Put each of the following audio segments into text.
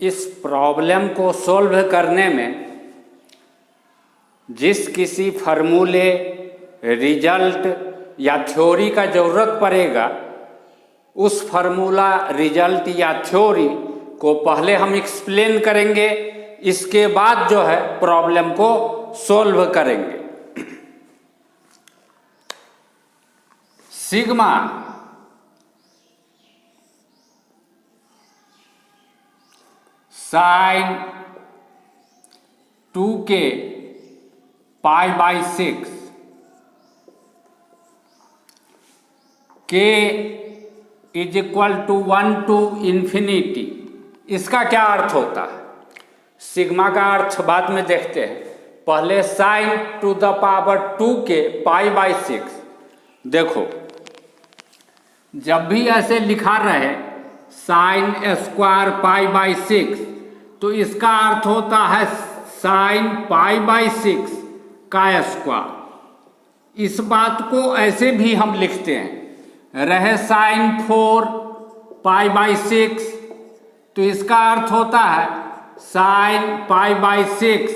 इस प्रॉब्लम को सॉल्व करने में जिस किसी फार्मूले, रिजल्ट या थ्योरी का ज़रूरत पड़ेगा, उस फार्मूला, रिजल्ट या थ्योरी को पहले हम एक्सप्लेन करेंगे, इसके बाद जो है प्रॉब्लम को सॉल्व करेंगे। Sigma sine 2k π/6 k is equal to 1 to infinity. इसका क्या अर्थ होता है? सिग्मा का अर्थ बाद में देखते हैं, पहले sign to the power 2k π/6। देखो, जब भी ऐसे लिखा रहे साइन स्क्वायर π/6 तो इसका अर्थ होता है साइन π/6 का स्क्वायर। इस बात को ऐसे भी हम लिखते हैं, रहे साइन 4 π/6 तो इसका अर्थ होता है साइन π/6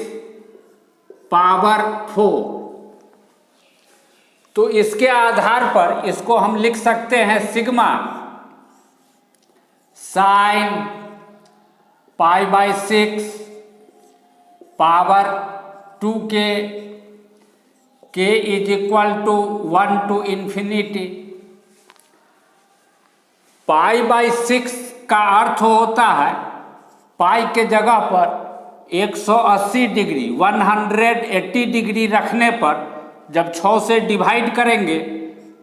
पावर 4। तो इसके आधार पर इसको हम लिख सकते हैं sigma sine π/6 power 2k k is equal to 1 to infinity. π/6 का अर्थ होता है पाई के जगह पर 180 डिग्री 180 डिग्री रखने पर जब 6 से डिवाइड करेंगे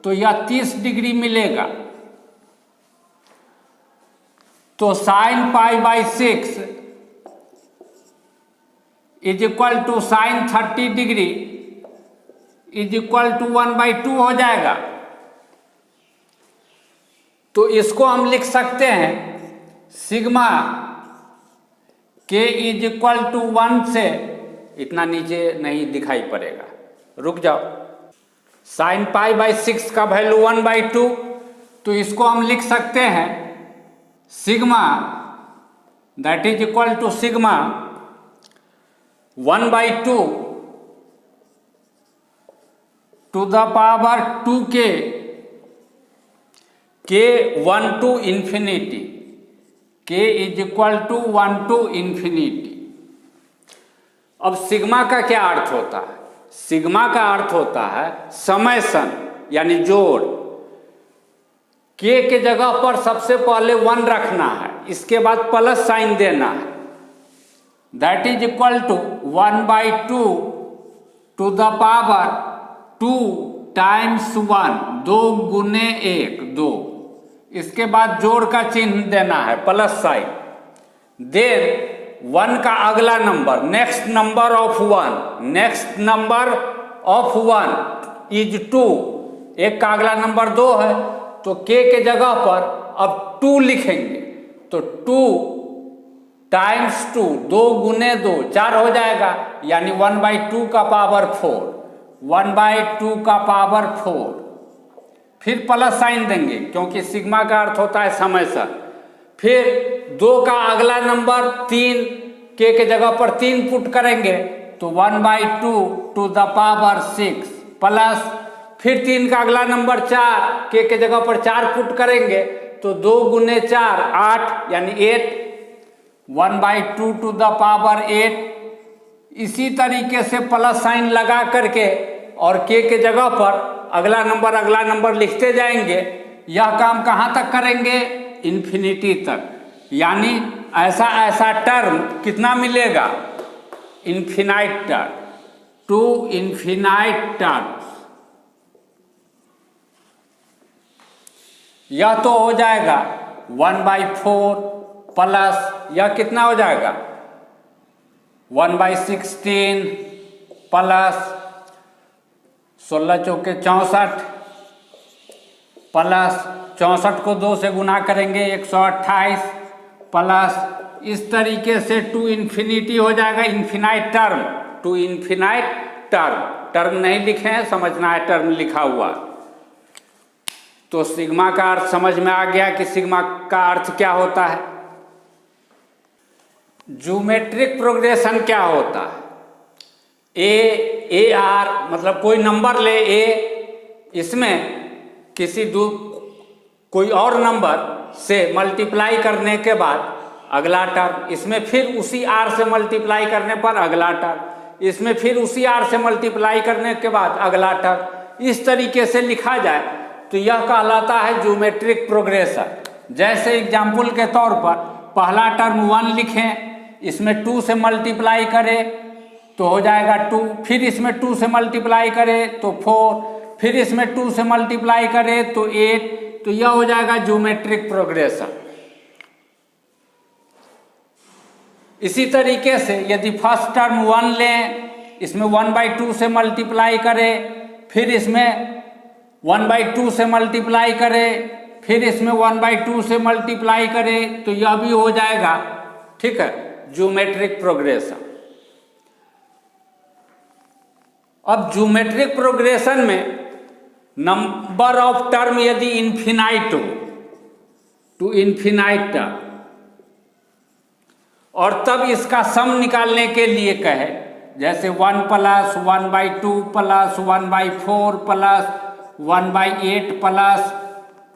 तो यह 30 डिग्री मिलेगा। तो sine π/6 is equal to sine 30 degree is equal to 1/2 हो जाएगा। तो इसको हम लिख सकते हैं sigma k is equal to 1 से, इतना नीचे नहीं दिखाई पड़ेगा, रुक जाओ, साइन π/6 का वैल्यू 1/2, तो इसको हम लिख सकते हैं sigma that is equal to sigma 1/2 to the power 2k k 1 to infinity, k is equal to 1 to infinity. अब सिग्मा का क्या अर्थ होता है? सिग्मा का अर्थ होता है समेशन यानी जोड़। k के जगह पर सबसे पहले 1 रखना है, इसके बाद प्लस साइन देना है, that is equal to 1/2 to the power 2 times 1, 2 गुने 1 2। इसके बाद जोड़ का चिन्ह देना है प्लस साइन, देन 1 का अगला number, next number of 1, next number of 1 is 2, 1 का अगला नंबर 2 है तो k के जगह पर अब 2 लिखेंगे, तो 2 टाइम्स 2, 2 गुने 2 4 हो जाएगा, यानी 1/2 का पावर 4, 1/2 का पावर 4। फिर प्लस साइन देंगे क्योंकि सिग्मा का अर्थ होता है समेशन। फिर 2 का अगला नंबर 3, k के जगह पर 3 पुट करेंगे तो 1/2 टू द पावर 6 प्लस, फिर 3 का अगला नंबर 4, k के जगह पर 4 पुट करेंगे तो 2 गुने 4 8 यानी 8, 1/2 टू द पावर 8। इसी तरीके से प्लस साइन लगा करके और k के जगह पर अगला नंबर लिखते जाएंगे। यह काम कहाँ तक करेंगे? इन्फिनिटी तक, यानी ऐसा टर्म कितना मिलेगा? Infinite term, to infinite terms. यह तो हो जाएगा 1/4 प्लस यह कितना हो जाएगा 1/16 प्लस 16 चौके 64 प्लस 64 को 2 से गुना करेंगे 128 प्लस, इस तरीके से टू इन्फिनिटी हो जाएगा, infinite term, to infinite term. Term नहीं लिखे हैं, समझना है टर्म लिखा हुआ। तो सिग्मा का अर्थ समझ में आ गया कि सिग्मा का अर्थ क्या होता है। ज्योमेट्रिक प्रोग्रेशन क्या होता है? ए आर मतलब कोई नंबर ले ए, इसमें कोई और नंबर से मल्टीप्लाई करने के बाद अगला टर्म, इसमें फिर उसी आर से मल्टीप्लाई करने पर अगला टर्म, इसमें फिर उसी आर से मल्टीप्लाई करने के बाद अगला टर्म, इस तरीके से लिखा जाए तो यह कहलाता है ज्योमेट्रिक प्रोग्रेशन। जैसे एग्जाम्पल के तौर पर पहला टर्म 1 लिखें, इसमें 2 से मल्टीप्लाई करें तो हो जाएगा 2, फिर इसमें 2 से मल्टीप्लाई करें तो 4, फिर इसमें 2 से मल्टीप्लाई करें तो 8, तो यह हो जाएगा ज्योमेट्रिक प्रोग्रेशन। इसी तरीके से यदि फर्स्ट टर्म 1 लें, इसमें 1/2 से मल्टीप्लाई करें, फिर इसमें 1/2 से मल्टीप्लाई करें, फिर इसमें 1/2 से मल्टीप्लाई करें, तो यह भी हो जाएगा, ठीक है, ज्योमेट्रिक प्रोग्रेशन। अब ज्योमेट्रिक प्रोग्रेशन में नंबर ऑफ टर्म यदि इन्फिनाइट हो, टू इन्फिनाइट टर्म, और तब इसका सम निकालने के लिए कहे, जैसे 1 + 1/2 + 1/4 + 1/8 +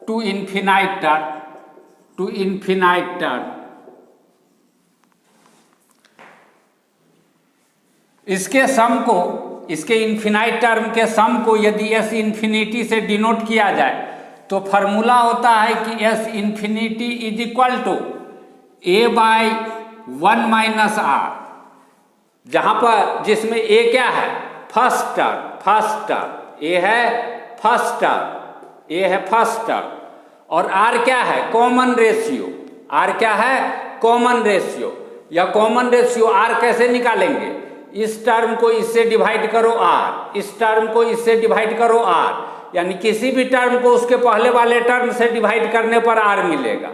टू इन्फिनाइट टर्म, इसके सम को, इसके इन्फिनाइट टर्म के सम को यदि s इंफिनिटी से डिनोट किया जाए तो फॉर्मूला होता है कि s infinity is equal to a/1 - r, जहां पर जिसमें a क्या है? फर्स्ट टर्म, a है फर्स्ट टर्म, और r क्या है? कॉमन रेशियो, r क्या है? Common ratio. या कॉमन रेशियो r कैसे निकालेंगे? इस टर्म को इससे डिवाइड करो r, इस टर्म को इससे डिवाइड करो r, यानी किसी भी टर्म को उसके पहले वाले टर्म से डिवाइड करने पर r मिलेगा।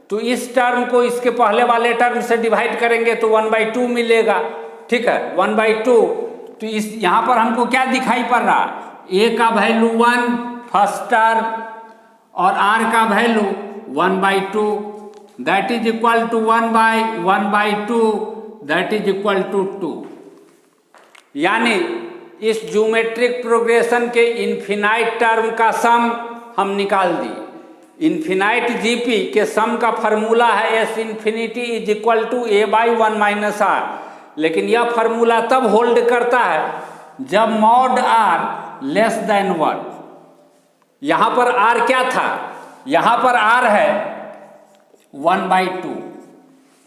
तो इस टर्म को इसके पहले वाले टर्म से डिवाइड करेंगे तो 1/2 मिलेगा, ठीक है, 1/2। तो इस यहाँ पर हमको क्या दिखाई पड़ रहा है? a का वैल्यू 1 फर्स्ट टर्म और r का value 1/2, that is equal to 1/1/2, that is equal to 2। यानी इस ज्योमेट्रिक प्रोग्रेशन के इन्फिनाइट टर्म का सम हम निकाल दिए। इन्फिनाइट जीपी के सम का फॉर्मूला है s infinity is equal to a/1 - r, लेकिन यह फॉर्मूला तब होल्ड करता है जब मॉड r लेस देन 1। यहाँ पर r क्या था? यहाँ पर r है 1/2।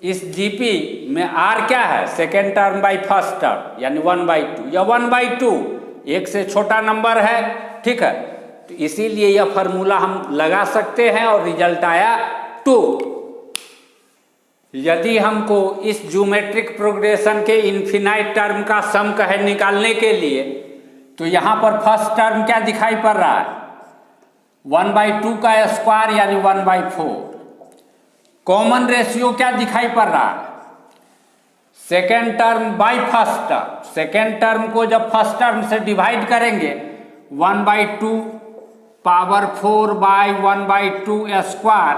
इस जीपी में r क्या है? Second term by first term, यानी 1/2। यह 1/2 एक से छोटा नंबर है, ठीक है, तो इसीलिए यह फॉर्मूला हम लगा सकते हैं और रिजल्ट आया 2। यदि हमको इस ज्योमेट्रिक प्रोग्रेशन के इन्फिनाइट टर्म का सम कहे निकालने के लिए, तो यहाँ पर फर्स्ट टर्म क्या दिखाई पड़ रहा है? 1/2 का स्क्वायर यानी 1/4। कॉमन रेशियो क्या दिखाई पड़ रहा है? Second term by first term. Second term को जब फर्स्ट टर्म से डिवाइड करेंगे 1/2 पावर 4/1/2 स्क्वायर,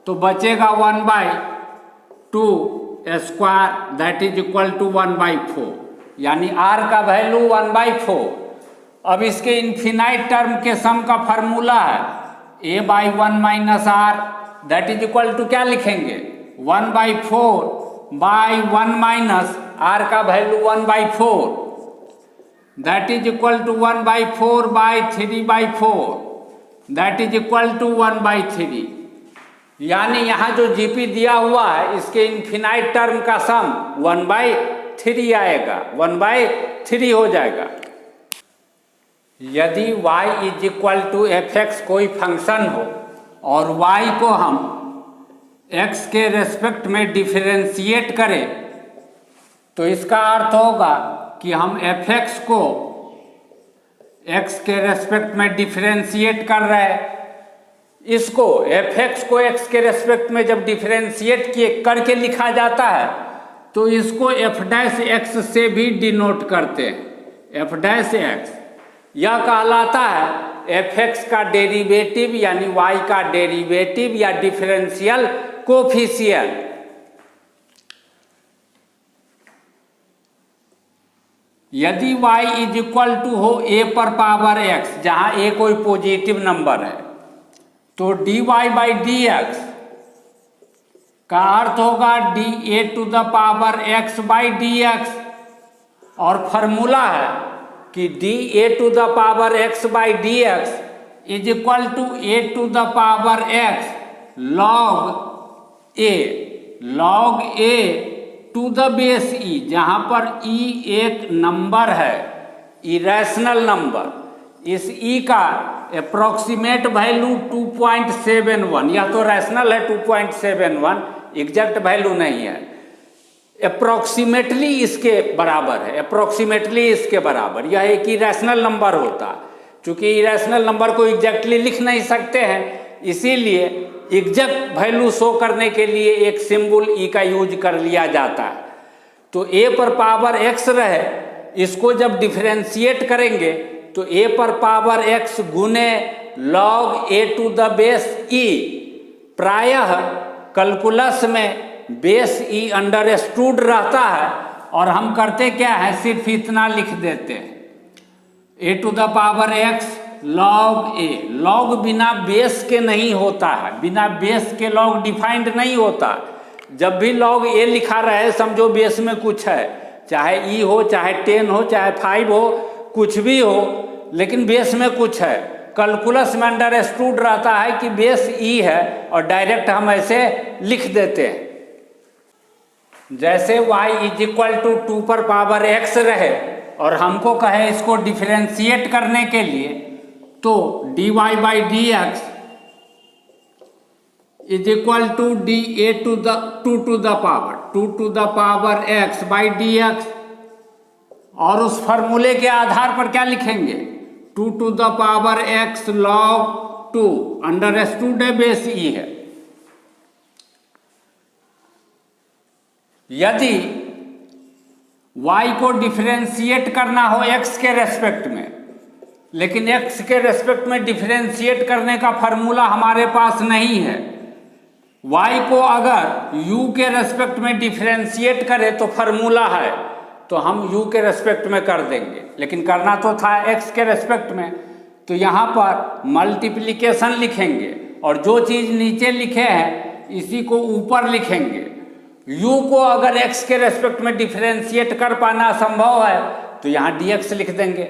तो बचेगा 1/2 square, that is equal to 1/4, यानी r का वैल्यू 1/4। अब इसके इन्फिनाइट टर्म के सम का फॉर्मूला है a/1 - r, that is equal to क्या लिखेंगे? 1/4/1 - r का value 1/4, that is equal to 1/4/3/4, that is equal to 1/3। यानी यहाँ जो जीपी दिया हुआ है इसके इन्फिनाइट टर्म का सम 1/3 आएगा, 1/3 हो जाएगा। यदि y is equal to fx कोई फंक्शन हो और y को हम x के रेस्पेक्ट में डिफरेंशिएट करें, तो इसका अर्थ होगा कि हम fx को x के रेस्पेक्ट में डिफरेंशिएट कर रहे हैं। इसको fx को x के रेस्पेक्ट में जब डिफरेंशिएट किए करके लिखा जाता है तो इसको f' से भी डिनोट करते हैं, f'। यह कहलाता है fx का डेरिवेटिव यानी y का डेरिवेटिव या डिफरेंशियल कोफिशिएंट। यदि y इज इक्वल टू हो a पर पावर x, जहाँ a कोई पॉजिटिव नंबर है, तो dy बाई डी एक्स का अर्थ होगा dA to the power x by d x, और फॉर्मूला है कि dA to the power x by d x is equal to a to the power x log a to the base e, जहाँ पर e एक number है, irrational number. इस e का approximate value 2.71, यह तो रैशनल है 2.71, एग्जैक्ट वैल्यू नहीं है, अप्रोक्सीमेटली इसके बराबर है, अप्रोक्सीमेटली इसके बराबर। यह एक इरेशनल नंबर होता, चूंकि इरेशनल नंबर को एग्जैक्टली लिख नहीं सकते हैं, इसीलिए एग्जैक्ट वैल्यू शो करने के लिए एक सिंबल ई का यूज कर लिया जाता है। तो a पर पावर x रहे, इसको जब डिफरेंशिएट करेंगे तो a पर पावर x गुने log a to the base e, प्रायः कैलकुलस में बेस e अंडरस्टूड रहता है, और हम करते क्या है, सिर्फ इतना लिख देते हैं a to the power x log a। log बिना बेस के नहीं होता है, बिना बेस के log डिफाइंड नहीं होता। जब भी log a लिखा रहे समझो बेस में कुछ है, चाहे e हो, चाहे 10 हो, चाहे 5 हो, कुछ भी हो, लेकिन बेस में कुछ है। कैलकुलस में अंडरस्टूड रहता है कि बेस e है, और डायरेक्ट हम ऐसे लिख देते हैं। जैसे y इज इक्वल टू 2 पर पावर x रहे और हमको कहे इसको डिफरेंशिएट करने के लिए, तो dy by d x is equal to dA to the 2 to the power x by d x, और उस फॉर्मूले के आधार पर क्या लिखेंगे, 2 to the power x log 2 understood है, बेस e है। यदि y को डिफरेंशिएट करना हो x के रेस्पेक्ट में, लेकिन x के रेस्पेक्ट में डिफरेंशिएट करने का फॉर्मूला हमारे पास नहीं है, y को अगर u के रेस्पेक्ट में डिफरेंशिएट करें तो फॉर्मूला है, तो हम u के रेस्पेक्ट में कर देंगे, लेकिन करना तो था x के रेस्पेक्ट में, तो यहाँ पर मल्टीप्लिकेशन लिखेंगे, और जो चीज़ नीचे लिखे हैं इसी को ऊपर लिखेंगे। u को अगर x के रेस्पेक्ट में डिफरेंशिएट कर पाना संभव है तो यहाँ dx लिख देंगे।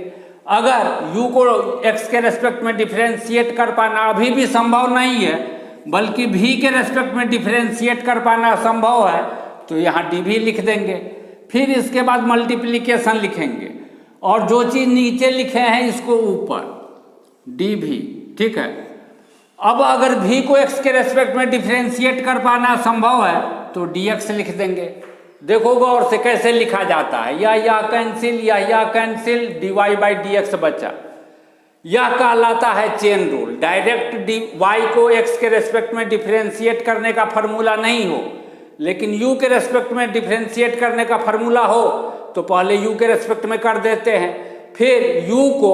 अगर u को x के रेस्पेक्ट में डिफरेंशिएट कर पाना अभी भी संभव नहीं है, बल्कि v के रेस्पेक्ट में डिफरेंशिएट कर पाना संभव है, तो यहाँ dv लिख देंगे। फिर इसके बाद मल्टीप्लिकेशन लिखेंगे, और जो चीज़ नीचे लिखे हैं इसको ऊपर dv, ठीक है। अब अगर v को x के रेस्पेक्ट में डिफरेंशिएट कर पाना संभव है तो dx लिख देंगे। देखो गौर से कैसे लिखा जाता है, या कैंसिल, या cancel, dy by d x बचा। यह कहलाता है चेन रूल। डायरेक्ट y को x के रेस्पेक्ट में डिफरेंशिएट करने का फॉर्मूला नहीं हो, लेकिन u के रेस्पेक्ट में डिफरेंशिएट करने का फॉर्मूला हो, तो पहले u के रेस्पेक्ट में कर देते हैं, फिर u को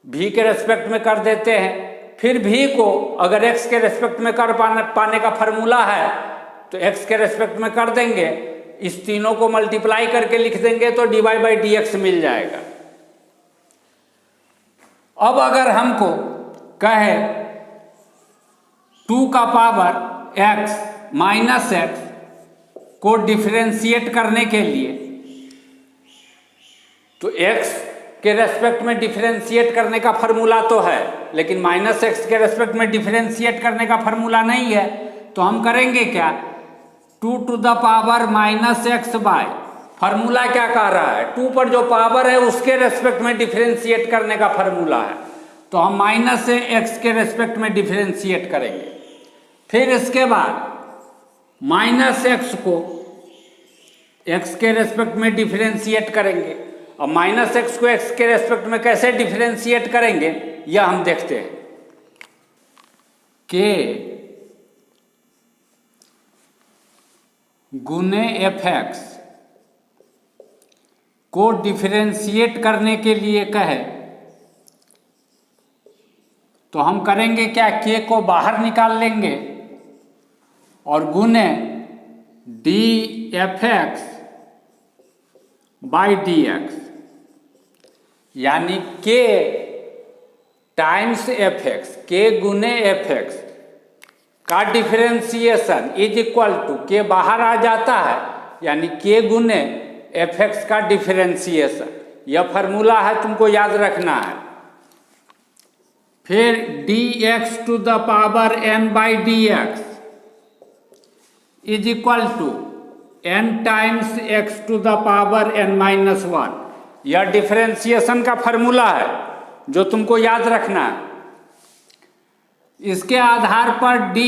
v के रेस्पेक्ट में कर देते हैं, फिर v को अगर x के रेस्पेक्ट में कर पाने का फॉर्मूला है तो x के रेस्पेक्ट में कर देंगे। इस तीनों को मल्टीप्लाई करके लिख देंगे तो dy बाई डी एक्स मिल जाएगा। अब अगर हमको कहे 2 का पावर x माइनस x को डिफरेंशिएट करने के लिए, तो x के रेस्पेक्ट में डिफरेंशिएट करने का फॉर्मूला तो है, लेकिन माइनस x के रेस्पेक्ट में डिफरेंशिएट करने का फॉर्मूला नहीं है, तो हम करेंगे क्या, 2 to the power minus x by, formula क्या कह रहा है, 2 पर जो पावर है उसके रेस्पेक्ट में डिफरेंशिएट करने का फार्मूला है, तो हम माइनस से एक्स के रेस्पेक्ट में डिफरेंशिएट करेंगे। फिर इसके बाद माइनस एक्स को एक्स के रेस्पेक्ट में डिफरेंशिएट करेंगे, और माइनस एक्स को एक्स के रेस्पेक्ट में कैसे डिफरेंशिएट करेंगे यह हम देखते हैं। के गुने एफ एक्स को डिफरेंशिएट करने के लिए कहे तो हम करेंगे क्या, के को बाहर निकाल लेंगे और गुने d f x by d x, यानी k times f x, k गुने एफ एक्स का differentiation is equal to, k बाहर आ जाता है यानी के गुने एफ एक्स का डिफरेंशिएशन। यह फॉर्मूला है, तुमको याद रखना है। फिर d x to the power n by d x is equal to n times x to the power n minus one. यह डिफरेंशिएशन का फॉर्मूला है जो तुमको याद रखना है। इसके आधार पर d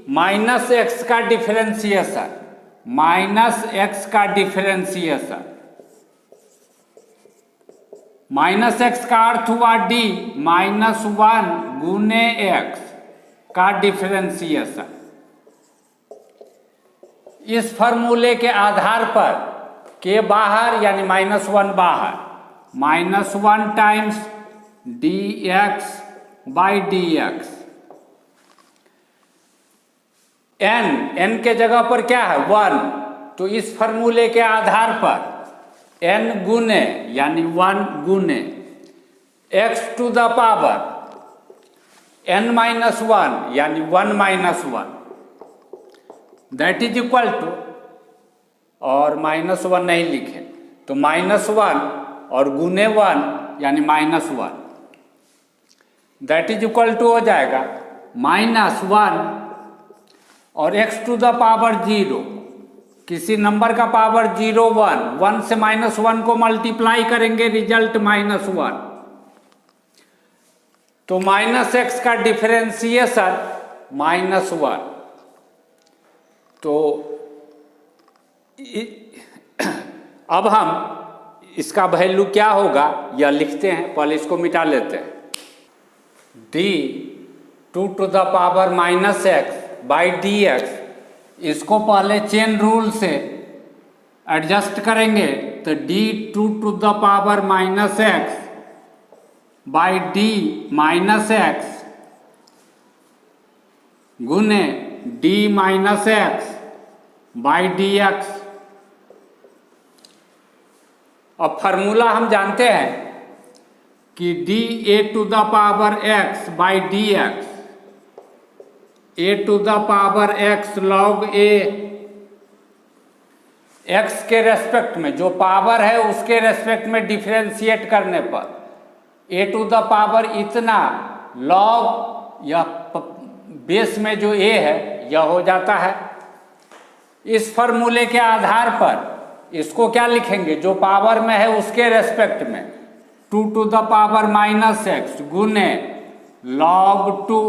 माइनस एक्स का डिफरेंशिएशन, माइनस एक्स का डिफरेंशिएशन, माइनस एक्स का अर्थ हुआ d माइनस वन गुने एक्स का डिफरेंशिएशन। इस फॉर्मूले के आधार पर के बाहर यानी माइनस वन बाहर, minus one times d x by d x. N के जगह पर क्या है? वन। तो इस फॉर्मूले के आधार पर एन गुने यानी वन गुने x to the power n minus one यानी one minus one, that is equal to, और माइनस वन नहीं लिखे तो माइनस वन और गुने वन यानी minus one, that is equal to हो जाएगा माइनस वन और x to the power zero, किसी नंबर का पावर जीरो वन, वन से माइनस वन को मल्टीप्लाई करेंगे रिजल्ट माइनस वन। तो माइनस एक्स का डिफरेंशिएशन माइनस वन। तो अब हम इसका वैल्यू क्या होगा यह लिखते हैं, पहले इसको मिटा लेते हैं। D to the power minus x by d x, इसको पहले चेन रूल से एडजस्ट करेंगे तो d to the power minus x by d minus x गुने d minus x by d x. अब फॉर्मूला हम जानते हैं कि d a to the power x by d x, a to the power x log a, x के respect में जो power है उसके रेस्पेक्ट में डिफरेंशिएट करने पर ए टू द पावर इतना लॉग या बेस में जो ए है यह हो जाता है। इस फॉर्मूले के आधार पर इसको क्या लिखेंगे, जो पावर में है उसके रेस्पेक्ट में to the power minus x गुने लॉग टू,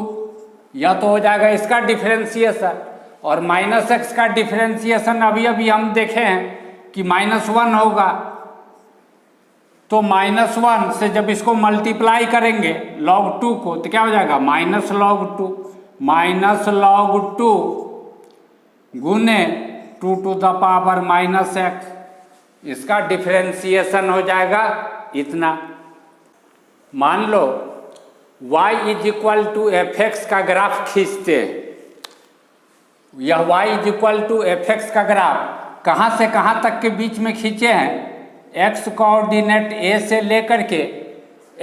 यह तो हो जाएगा इसका डिफरेंशिएशन, और माइनस एक्स का डिफरेंशिएशन अभी अभी हम देखे हैं कि माइनस वन होगा। तो माइनस वन से जब इसको मल्टीप्लाई करेंगे लॉग टू को तो क्या हो जाएगा minus log two, minus log two गुने two the power minus x, इसका डिफरेंशिएशन हो जाएगा इतना। मान लो y is equal to f x का ग्राफ खींचते हैं, यह y is equal to f x का ग्राफ कहाँ से कहाँ तक के बीच में खींचे हैं, x कोऑर्डिनेट a से लेकर के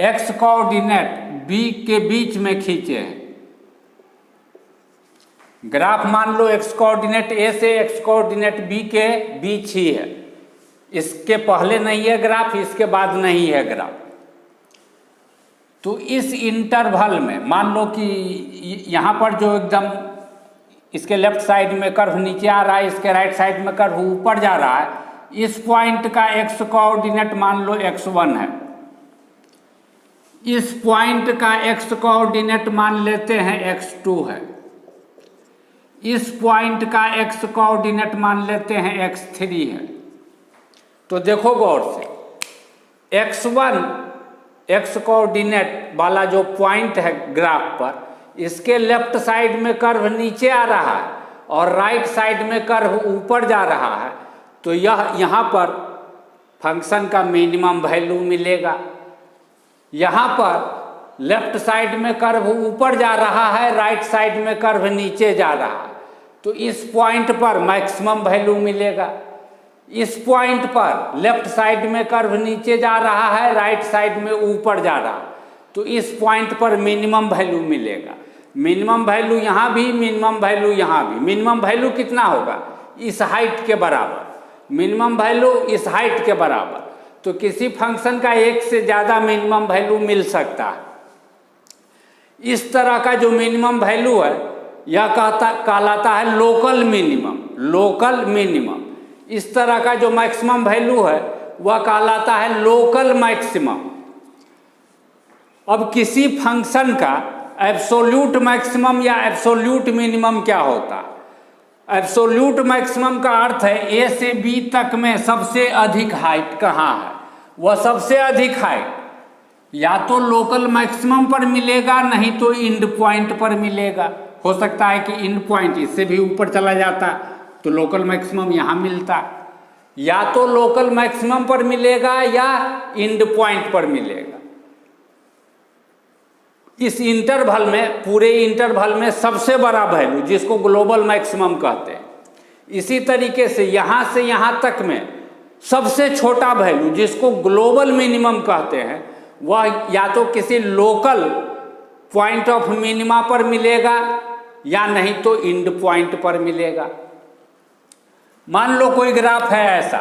x कोऑर्डिनेट b के बीच में खींचे हैं। ग्राफ मान लो x कोऑर्डिनेट a से x कोऑर्डिनेट b के बीच ही है, इसके पहले नहीं है ग्राफ, इसके बाद नहीं है ग्राफ। तो इस इंटरवल में मान लो कि यहाँ पर जो एकदम इसके लेफ्ट साइड में कर्व नीचे आ रहा है, इसके राइट साइड में कर्व ऊपर जा रहा है, इस पॉइंट का x कोऑर्डिनेट मान लो x1 है, इस पॉइंट का x कोऑर्डिनेट मान लेते हैं x2 है, इस पॉइंट का x कोऑर्डिनेट मान लेते हैं x3 है। तो देखो गौर से x1 x कोऑर्डिनेट वाला जो पॉइंट है ग्राफ पर, इसके लेफ्ट साइड में कर्व नीचे आ रहा है और राइट साइड में कर्व ऊपर जा रहा है, तो यह यहाँ पर फंक्शन का मिनिमम वैल्यू मिलेगा। यहाँ पर लेफ्ट साइड में कर्व ऊपर जा रहा है, राइट साइड में कर्व नीचे जा रहा है, तो इस पॉइंट पर मैक्सिमम वैल्यू मिलेगा। इस पॉइंट पर लेफ्ट साइड में कर्व नीचे जा रहा है, राइट साइड में ऊपर जा रहा है, तो इस पॉइंट पर मिनिमम वैल्यू मिलेगा। मिनिमम वैल्यू यहाँ भी, मिनिमम वैल्यू यहाँ भी। मिनिमम वैल्यू कितना होगा? इस हाइट के बराबर। मिनिमम वैल्यू इस हाइट के बराबर। तो किसी फंक्शन का एक से ज़्यादा मिनिमम वैल्यू मिल सकता है। इस तरह का जो मिनिमम वैल्यू है यह कहलाता है लोकल मिनिमम। Local minimum. इस तरह का जो मैक्सिमम वैल्यू है वह कहलाता है लोकल मैक्सिमम। अब किसी फंक्शन का एब्सोल्यूट मैक्सिमम या एब्सोल्यूट मिनिमम क्या होता है? एब्सोल्यूट मैक्सिमम का अर्थ है ए से बी तक में सबसे अधिक हाइट कहाँ है। वह सबसे अधिक हाइट या तो लोकल मैक्सिमम पर मिलेगा, नहीं तो इंड पॉइंट पर मिलेगा। हो सकता है कि इंड पॉइंट इससे भी ऊपर चला जाता तो लोकल मैक्सिमम यहाँ मिलता। या तो लोकल मैक्सिमम पर मिलेगा या इंड पॉइंट पर मिलेगा। इस इंटरवल में, पूरे इंटरवल में सबसे बड़ा वैल्यू जिसको ग्लोबल मैक्सिमम कहते हैं। इसी तरीके से यहाँ तक में सबसे छोटा वैल्यू जिसको ग्लोबल मिनिमम कहते हैं वह या तो किसी लोकल पॉइंट ऑफ मिनिमा पर मिलेगा या नहीं तो इंड पॉइंट पर मिलेगा। मान लो कोई ग्राफ है ऐसा,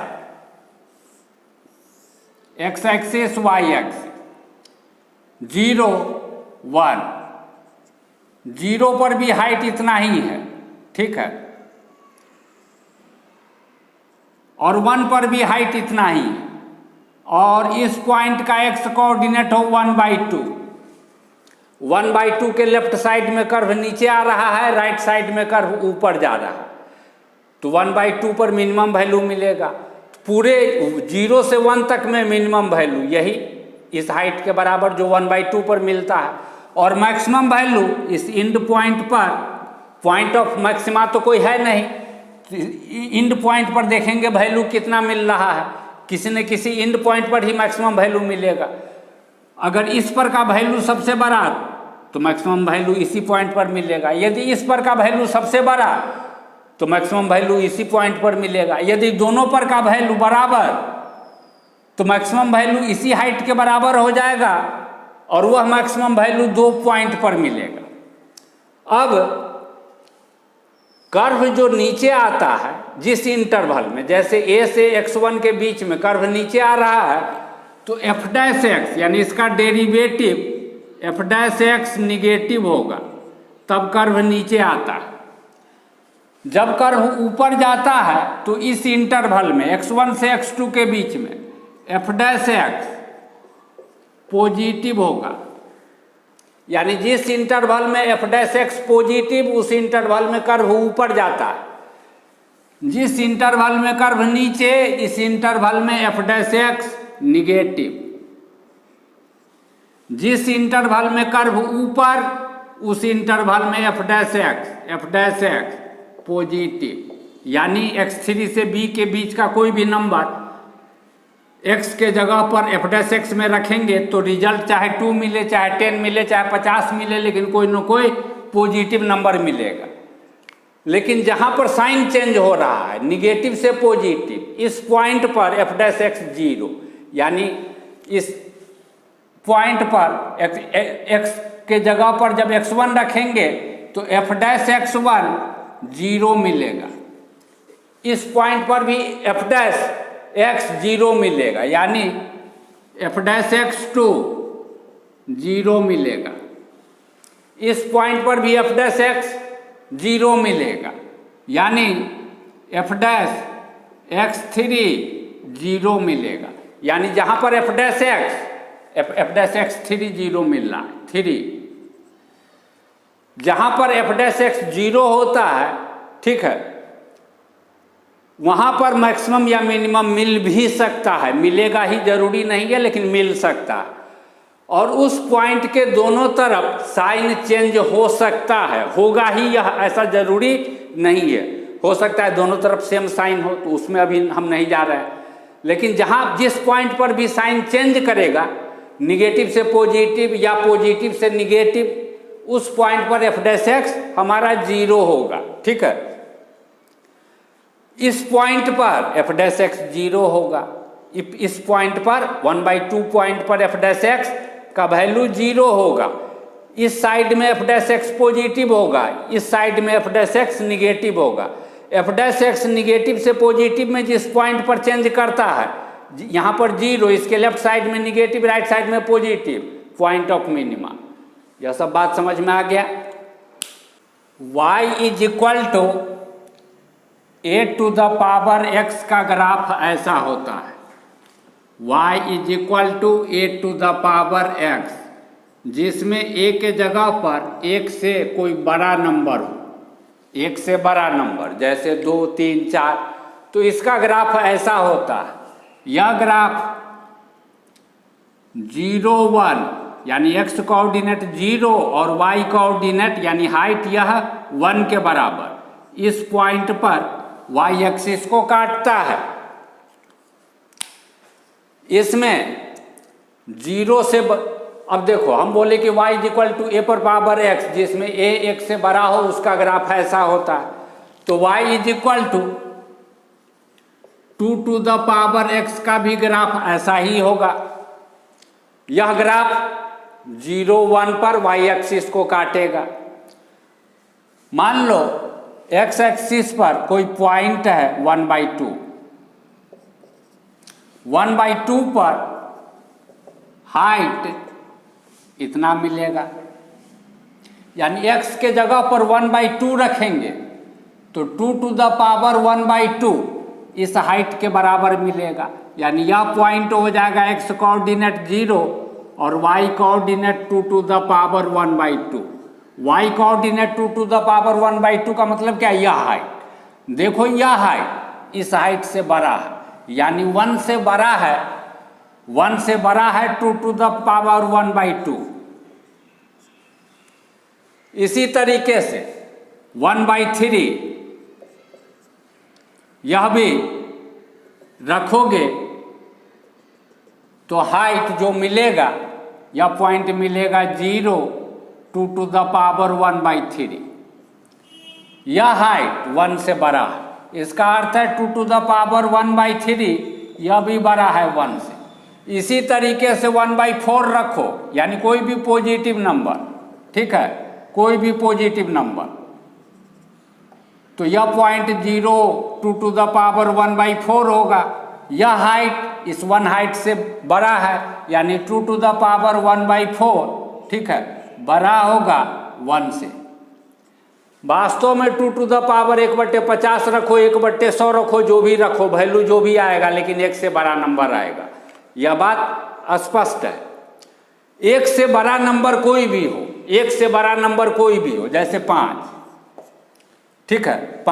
एक्स एक्सिस वाई एक्सिस, 0 1, 0 पर भी हाइट इतना ही है, ठीक है, और 1 पर भी हाइट इतना ही है, और इस पॉइंट का एक्स कोऑर्डिनेट हो 1/2। 1/2 के लेफ्ट साइड में कर्व नीचे आ रहा है, राइट साइड में कर्व ऊपर जा रहा है, तो 1/2 पर मिनिमम वैल्यू मिलेगा। पूरे 0 से 1 तक में मिनिमम वैल्यू यही इस हाइट के बराबर जो 1/2 पर मिलता है, और मैक्सिमम वैल्यू इस इंड पॉइंट पर, पॉइंट ऑफ मैक्सिमा तो कोई है नहीं, इंड पॉइंट पर देखेंगे वैल्यू कितना मिल रहा है, किसी न किसी इंड पॉइंट पर ही मैक्सिमम वैल्यू मिलेगा। अगर इस पर का वैल्यू सबसे बड़ा तो मैक्सिमम वैल्यू इसी पॉइंट पर मिलेगा। यदि इस पर का वैल्यू सबसे बड़ा तो मैक्सिमम वैल्यू इसी पॉइंट पर मिलेगा। यदि दोनों पर का वैल्यू बराबर तो मैक्सिमम वैल्यू इसी हाइट के बराबर हो जाएगा, और वह मैक्सिमम वैल्यू 2 पॉइंट पर मिलेगा। अब कर्व जो नीचे आता है जिस इंटरवल में, जैसे a से x1 के बीच में कर्व नीचे आ रहा है, तो f' यानी इसका डेरिवेटिव f' निगेटिव होगा, तब कर्व नीचे आता है। जब कर्व ऊपर जाता है तो इस इंटरवल में x1 से x2 के बीच में f' पॉजिटिव होगा। यानी जिस इंटरवल में f' पॉजिटिव, उस इंटरवल में कर्व ऊपर जाता है। जिस इंटरवल में कर्व नीचे, इस इंटरवल में f' निगेटिव। जिस इंटरवल में कर्व ऊपर, उस इंटरवल में f' पॉजिटिव। यानी x3 से b के बीच का कोई भी नंबर x के जगह पर f' में रखेंगे तो रिजल्ट चाहे 2 मिले, चाहे 10 मिले, चाहे 50 मिले, लेकिन कोई न कोई पॉजिटिव नंबर मिलेगा। लेकिन जहाँ पर साइन चेंज हो रहा है निगेटिव से पॉजिटिव, इस पॉइंट पर f' 0, यानी इस पॉइंट पर x के जगह पर जब x1 रखेंगे तो f' 0 मिलेगा। इस पॉइंट पर भी f' 0 मिलेगा, यानी f' 0 मिलेगा। इस पॉइंट पर भी f' 0 मिलेगा, यानी f' 0 मिलेगा। यानी जहाँ पर f' 0 मिल रहा है, 3। जहाँ पर f' 0 होता है, ठीक है, वहाँ पर मैक्सिमम या मिनिमम मिल भी सकता है। मिलेगा ही जरूरी नहीं है, लेकिन मिल सकता है। और उस पॉइंट के दोनों तरफ साइन चेंज हो सकता है, होगा ही, यह ऐसा जरूरी नहीं है। हो सकता है दोनों तरफ सेम साइन हो, तो उसमें अभी हम नहीं जा रहे हैं। लेकिन जहाँ जिस पॉइंट पर भी साइन चेंज करेगा, निगेटिव से पॉजिटिव या पॉजिटिव से निगेटिव, उस पॉइंट पर f' हमारा 0 होगा, ठीक है। इस पॉइंट पर एफ डैश एक्स 0 होगा, इस पॉइंट पर 1/2 पॉइंट पर एफ डैश एक्स का वैल्यू 0 होगा। इस साइड में एफ डैश एक्स पॉजिटिव होगा, इस साइड में एफ डैश एक्स निगेटिव होगा। एफ डैश एक्स निगेटिव से पॉजिटिव में जिस पॉइंट पर चेंज करता है, यहाँ पर 0, इसके लेफ्ट साइड में निगेटिव, राइट साइड में पॉजिटिव, पॉइंट ऑफ मिनिमा। यह सब बात समझ में आ गया। y is equal to a to the power x का ग्राफ ऐसा होता है। y is equal to a to the power x, जिसमें a के जगह पर एक से कोई बड़ा नंबर हो, एक से बड़ा नंबर, जैसे 2, 3, 4, तो इसका ग्राफ ऐसा होता है। यह ग्राफ 0, 1 यानी x कोऑर्डिनेट 0 और y कोऑर्डिनेट यानी हाइट यह 1 के बराबर इस पॉइंट पर y एक्सिस को काटता है। इसमें 0 से अब देखो, हम बोले कि y is equal to a पर पावर x, जिसमें a 1 से बड़ा हो उसका ग्राफ ऐसा होता है। तो y is equal to 2 to the power x का भी ग्राफ ऐसा ही होगा। यह ग्राफ 0, 1 पर y एक्सिस को काटेगा। मान लो x एक्सिस पर कोई पॉइंट है 1/2, 1/2 पर हाइट इतना मिलेगा, यानी x के जगह पर 1/2 रखेंगे तो 2 टू द पावर 1/2 इस हाइट के बराबर मिलेगा। यानी यह पॉइंट हो जाएगा x कोऑर्डिनेट 0 और y coordinate 2 to the power 1/2। y coordinate 2 to the power 1/2 का मतलब क्या है? यह हाइट, देखो यह हाइट इस हाइट से बड़ा है, यानी 1 से बड़ा है, 1 से बड़ा है 2 टू द पावर 1/2। इसी तरीके से 1/3 यह भी रखोगे तो हाइट जो मिलेगा, यह पॉइंट मिलेगा 0, 2 टू द पावर 1/3। यह हाइट 1 से बड़ा है, इसका अर्थ है 2 टू द पावर 1/3 यह भी बड़ा है 1 से। इसी तरीके से 1/4 रखो, यानी कोई भी पॉजिटिव नंबर, ठीक है, कोई भी पॉजिटिव नंबर, तो यह पॉइंट 0, 2 टू द पावर 1/4 होगा। यह हाइट इस 1 हाइट से बड़ा है, यानी 2 टू द पावर 1/4, ठीक है, बड़ा होगा 1 से। वास्तव में 2 टू द पावर 1/50 रखो, 1/100 रखो, जो भी रखो, वैल्यू जो भी आएगा, लेकिन 1 से बड़ा नंबर आएगा। यह बात स्पष्ट है। 1 से बड़ा नंबर कोई भी हो, 1 से बड़ा नंबर कोई भी हो, जैसे 5, ठीक है,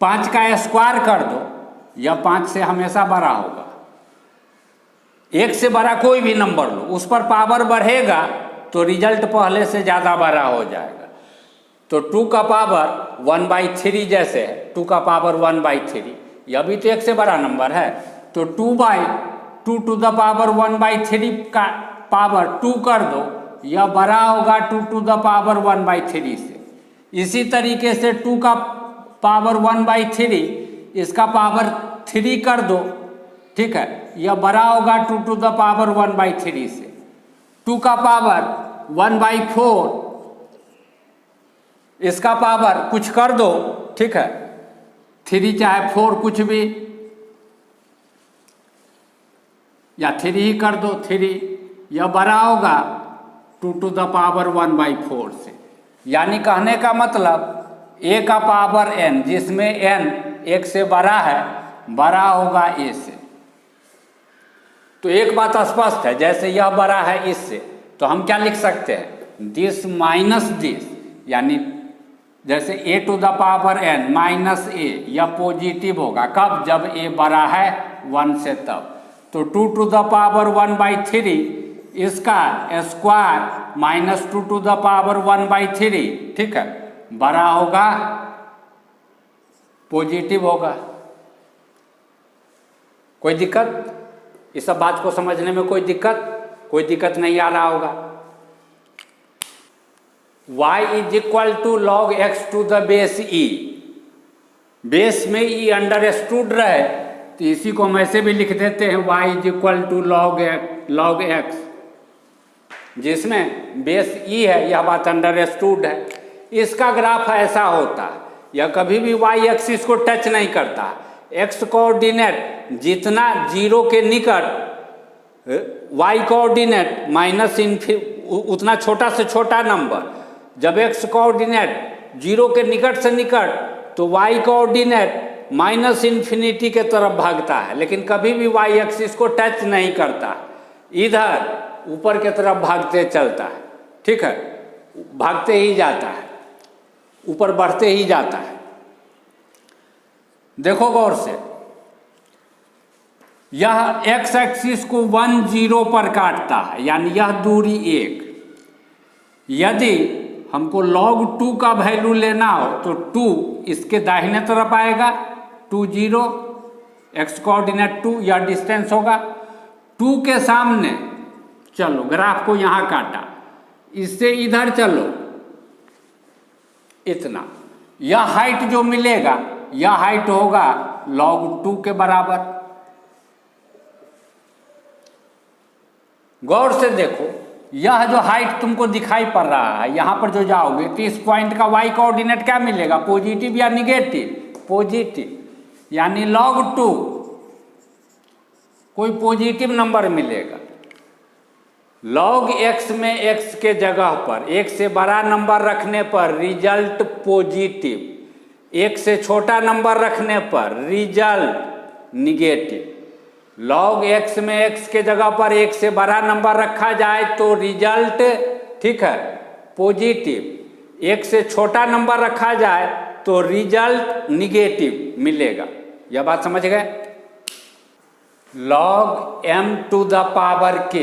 5 का स्क्वायर कर दो, यह 5 से हमेशा बड़ा होगा। 1 से बड़ा कोई भी नंबर लो, उस पर पावर बढ़ेगा तो रिजल्ट पहले से ज़्यादा बड़ा हो जाएगा। तो 2 का पावर 1/3 जैसे है, 2 का पावर 1/3, यह भी तो 1 से बड़ा नंबर है। तो 2 टू द पावर 1/3 का पावर 2 कर दो, यह बड़ा होगा 2 टू द पावर 1/3 से। इसी तरीके से 2 का पावर 1/3, इसका पावर 3 कर दो, ठीक है, यह बड़ा होगा 2 टू द पावर 1/3 से। 2 का पावर 1/4, इसका पावर कुछ कर दो, ठीक है, 3 चाहे 4 कुछ भी, या 3 ही कर दो, 3, यह बड़ा होगा 2 टू द पावर 1/4 से। यानी कहने का मतलब a का पावर n, जिसमें n 1 से बड़ा है, बड़ा होगा a से। तो एक बात स्पष्ट है, जैसे यह बड़ा है इससे, तो हम क्या लिख सकते हैं? दिस माइनस दिस, यानी जैसे a to the power n minus a, यह पॉजिटिव होगा कब? जब a बड़ा है 1 से तब। तो 2 टू द पावर 1/3 इसका square minus 2 to the power 1/3, ठीक है, बड़ा होगा, पॉजिटिव होगा। कोई दिक्कत? इस सब बात को समझने में कोई दिक्कत नहीं आ रहा होगा। y is equal to log x to the base e, base में ई अंडरस्टूड रहे तो इसी को हम ऐसे भी लिख देते हैं y is equal to log x, जिसमें बेस ई है, यह बात अंडरस्टूड है। इसका ग्राफ ऐसा होता है, यह कभी भी y एक्सिस को टच नहीं करता। x कोऑर्डिनेट जितना जीरो के निकट y कोऑर्डिनेट माइनस उतना छोटा से छोटा नंबर, जब x कोऑर्डिनेट जीरो के निकट से निकट तो y कोऑर्डिनेट माइनस इन्फिनिटी के तरफ भागता है, लेकिन कभी भी y एक्सिस को टच नहीं करता, इधर ऊपर के तरफ भागते चलता है। ठीक है, भागते ही जाता है, ऊपर बढ़ते ही जाता है। देखो गौर से, यह x एक्सिस को 1 0 पर काटता है, यानी यह दूरी 1। यदि हमको log 2 का वैल्यू लेना हो तो 2 इसके दाहिने तरफ आएगा, 2 0, x कोऑर्डिनेट 2, यह डिस्टेंस होगा। 2 के सामने चलो, ग्राफ को यहाँ काटा, इससे इधर चलो इतना, यह हाइट जो मिलेगा यह हाइट होगा log 2 के बराबर। गौर से देखो, यह जो हाइट तुमको दिखाई पड़ रहा है, यहां पर जो जाओगे तो इस पॉइंट का y कोऑर्डिनेट क्या मिलेगा, पॉजिटिव या निगेटिव, पॉजिटिव, यानी log 2 कोई पॉजिटिव नंबर मिलेगा। log x में x के जगह पर एक से बड़ा नंबर रखने पर रिजल्ट पॉजिटिव, एक से छोटा नंबर रखने पर रिजल्ट निगेटिव। log x में x के जगह पर एक से बड़ा नंबर रखा जाए तो रिजल्ट, ठीक है, पॉजिटिव, एक से छोटा नंबर रखा जाए तो रिजल्ट निगेटिव मिलेगा। यह बात समझ गए। log m to the power k,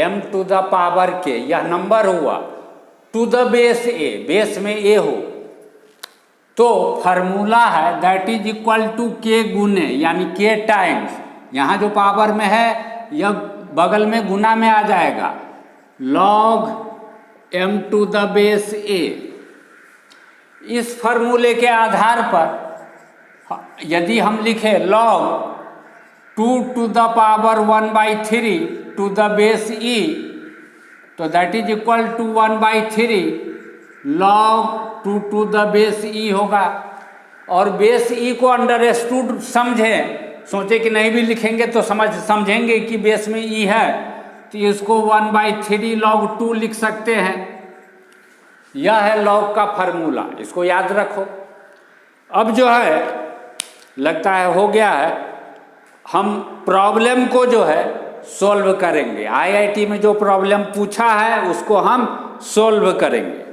m to the power k यह नंबर हुआ to the base a, base में a हो तो फार्मूला है that is equal to k गुने, यानी k टाइम्स, यहाँ जो पावर में है यह बगल में गुना में आ जाएगा, log m to the base a। इस फार्मूले के आधार पर यदि हम लिखें log 2 to the power 1/3 to the base e, तो that is equal to 1/3 log 2 to the base e होगा। और बेस e को अंडरस्टूड समझें, सोचे कि नहीं भी लिखेंगे तो समझेंगे कि बेस में e है, तो इसको 1/3 log 2 लिख सकते हैं। यह है log का फार्मूला, इसको याद रखो। अब जो है लगता है हो गया है, हम प्रॉब्लम को जो है सॉल्व करेंगे। आईआईटी में जो प्रॉब्लम पूछा है उसको हम सॉल्व करेंगे।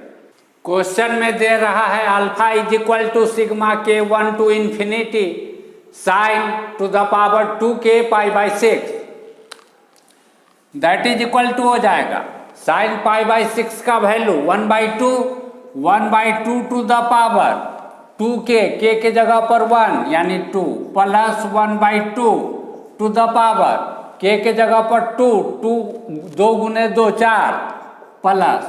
क्वेश्चन में दे रहा है alpha is equal to sigma के 1 to infinity sine to the power 2k π/6, that is equal to हो जाएगा साइन π/6 का value 1/2 to the power 2k, k के जगह पर 1 यानी 2, plus 1/2 to the power k के जगह पर 2, 2 गुने 2 4, प्लस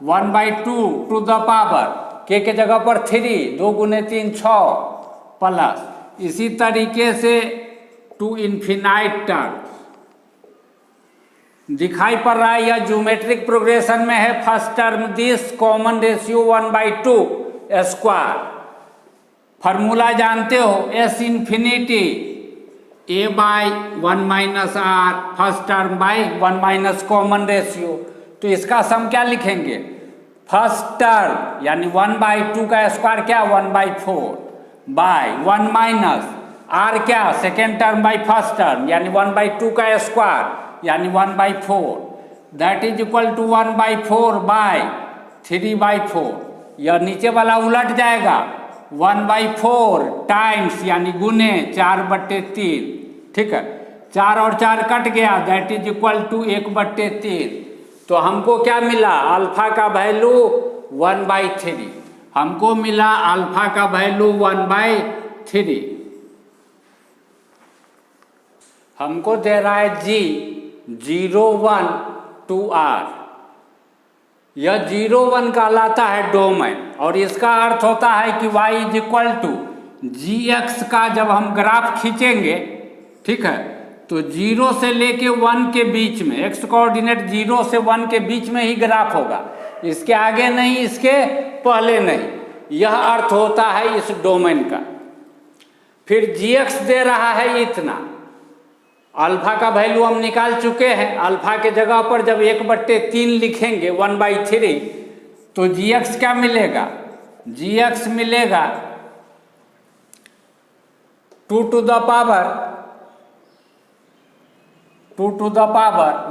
1/2 टू द पावर k के जगह पर 3, 2 गुने 3 6, प्लस इसी तरीके से टू इन्फिनाइट टर्म दिखाई पड़ रहा है। यह ज्योमेट्रिक प्रोग्रेशन में है। First term this common ratio 1/2 square, formula जानते हो, s infinity a/1 - r, first term by 1 - common ratio. तो इसका सम क्या लिखेंगे, फर्स्ट टर्म यानी 1/2 का स्क्वायर क्या 1/4 बाय 1 माइनस आर क्या second term by first term यानी 1/2 का स्क्वायर यानी 1/4, that is equal to 1/4 by 3/4। यह नीचे वाला उलट जाएगा, 1/4 टाइम्स यानी गुने 4/3, ठीक है, 4 और 4 कट गया, दैट इज इक्वल टू 1/3। तो हमको क्या मिला, अल्फा का वैल्यू 1/3, हमको मिला अल्फा का वैल्यू 1/3। हमको दे रहा है G 0 1 to R, यह 0 1 कहलाता है डोमेन और इसका अर्थ होता है कि y is equal to g x का जब हम ग्राफ खींचेंगे, ठीक है, तो 0 से लेके 1 के बीच में, एक्स कोऑर्डिनेट 0 से 1 के बीच में ही ग्राफ होगा, इसके आगे नहीं, इसके पहले नहीं। यह अर्थ होता है इस डोमेन का। फिर जी एक्स दे रहा है इतना, अल्फा का वैल्यू हम निकाल चुके हैं। अल्फा के जगह पर जब 1/3 लिखेंगे 1/3, तो जी एक्स क्या मिलेगा? जी एक्स मिलेगा 2 to the power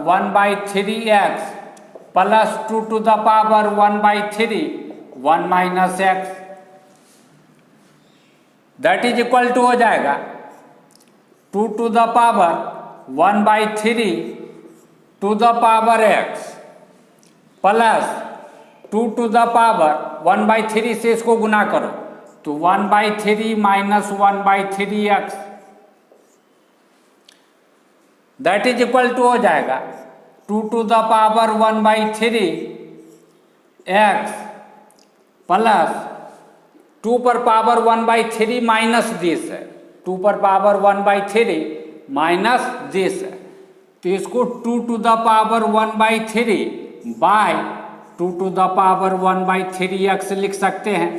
1/3x plus 2 to the power 1/3 1 minus x, that is equal to हो जाएगा 2 to the power 1/3 to the power x plus 2 to the power 1/3 से इसको गुना करो तो 1/3 minus 1/3x, that is equal to हो जाएगा 2 to the power 1/3 x plus 2 पर power 1/3 minus this है, 2 पर पावर 1/3 माइनस दिस है, तो इसको 2 to the power 1/3 by 2 to the power 1/3x लिख सकते हैं,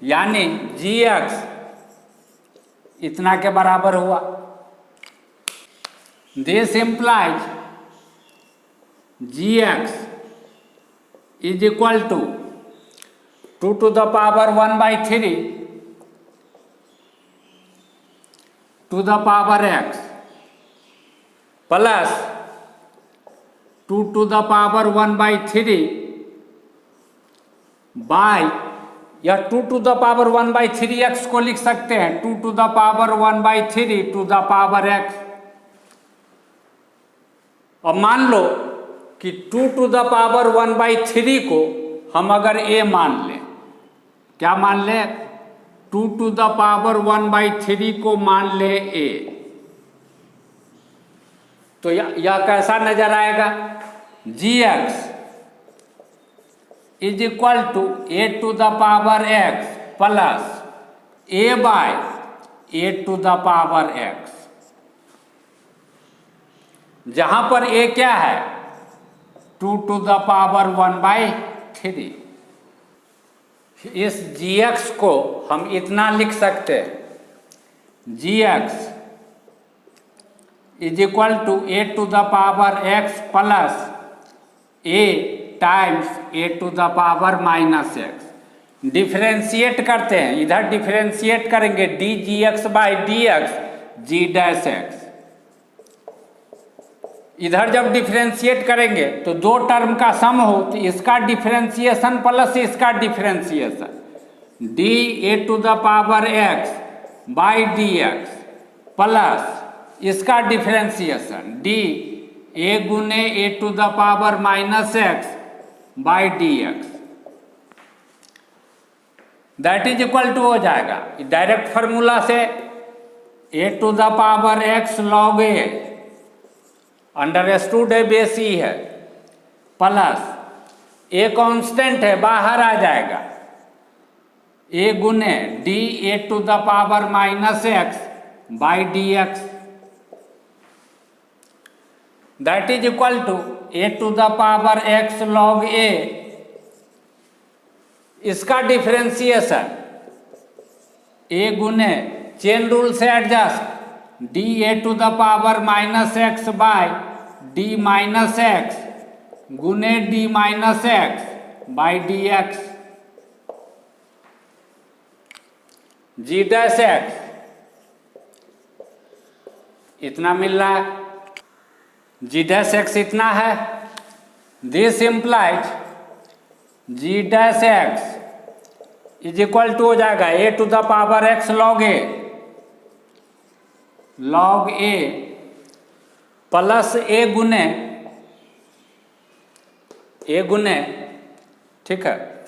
यानी जी एक्स इतना के बराबर हुआ। This implies g x is equal to 2 to the power 1/3 to the power x plus 2 to the power 1/3 by, यह 2 to the power 1/3x को लिख सकते हैं 2 to the power 1/3 to the power x। अब मान लो कि 2 to the power 1/3 को हम अगर a मान लें, क्या मान लें? 2 to the power 1/3 को मान ले a, तो यह कैसा नजर आएगा? G x is equal to a to the power x plus a by a to the power x, जहां पर a क्या है? 2 to the power 1/3। इस जी एक्स को हम इतना लिख सकते हैं, g x is equal to a to the power x plus a times a to the power minus x. Differentiate करते हैं, इधर डिफ्रेंशिएट करेंगे d g x by d x g dash x, इधर जब डिफ्रेंशिएट करेंगे तो दो term का सम हो तो इसका डिफ्रेंशिएशन प्लस इसका differentiation d a to the power x by d x plus इसका डिफ्रेंशिएशन डी ए गुने a to the power minus x by d x, that is equal to हो जाएगा डायरेक्ट फार्मूला से a to the power x log a understood है बेसी है plus a constant है बाहर आ जाएगा ए गुने d a to the power minus x by d x, that is equal to a to the power x log a, इसका differentiation a गुने chain rule से adjust d a to the power minus x by d minus x गुने d minus x by d x g dash x, इतना मिल रहा है, g dash x इतना है। This implies g dash x is equal to हो जाएगा a to the power x log a plus a गुने ठीक है,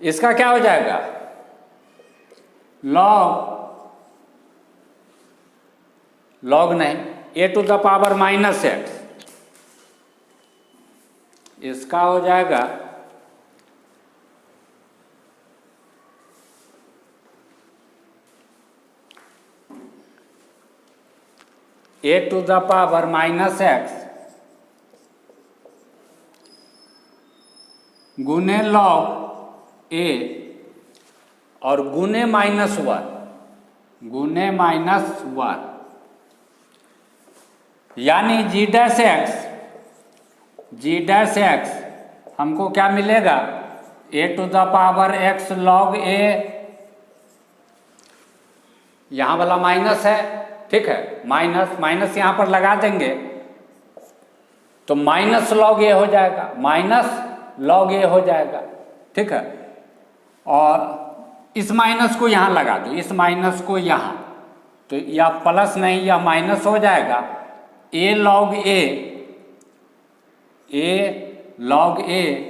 इसका क्या हो जाएगा लॉग नहीं a to the power minus x, इसका हो जाएगा a to the power minus x गुने लॉग ए और गुने माइनस वन यानी जी डैश एक्स हमको क्या मिलेगा, a to the power x log a, यहाँ वाला माइनस है, ठीक है, माइनस यहाँ पर लगा देंगे तो माइनस लॉग ए हो जाएगा, हो जाएगा, ठीक है। और इस माइनस को यहाँ लगा दो, इस माइनस को यहाँ, तो या प्लस नहीं या माइनस हो जाएगा, ए लॉग ए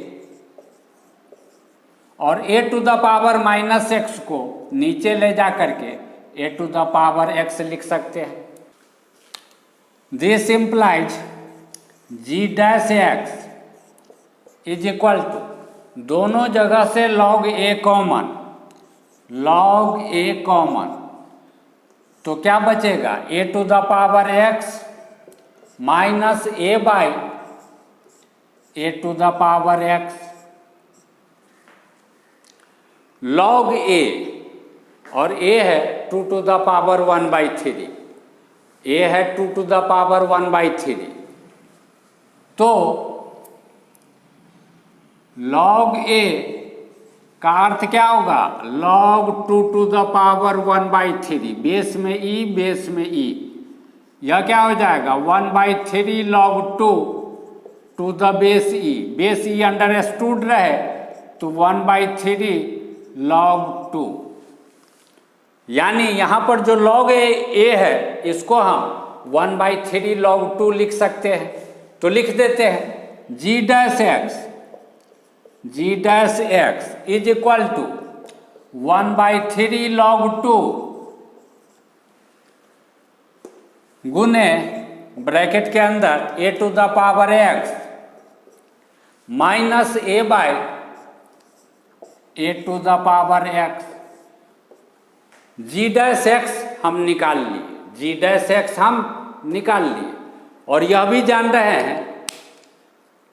और a to the power minus x को नीचे ले जा करके a to the power x लिख सकते हैं। This implies g dash x is equal to, दोनों जगह से लॉग ए कॉमन, तो क्या बचेगा, a to the power x minus a by a to the power x log a, और ए है 2 टू द पावर 1/3, ए है 2 टू द पावर 1/3, तो लॉग ए का अर्थ क्या होगा, log 2 to the power 1/3, base में ई, यह क्या हो जाएगा 1/3 log 2 to the base e understood रहे तो 1/3 log 2, यानी यहाँ पर जो log ए है इसको हम 1/3 log 2 लिख सकते हैं, तो लिख देते हैं g dash x is equal to 1/3 log 2 गुने ब्रैकेट के अंदर a to the power x minus a by a to the power x. G dash x हम निकाल लिए, और यह भी जान रहे हैं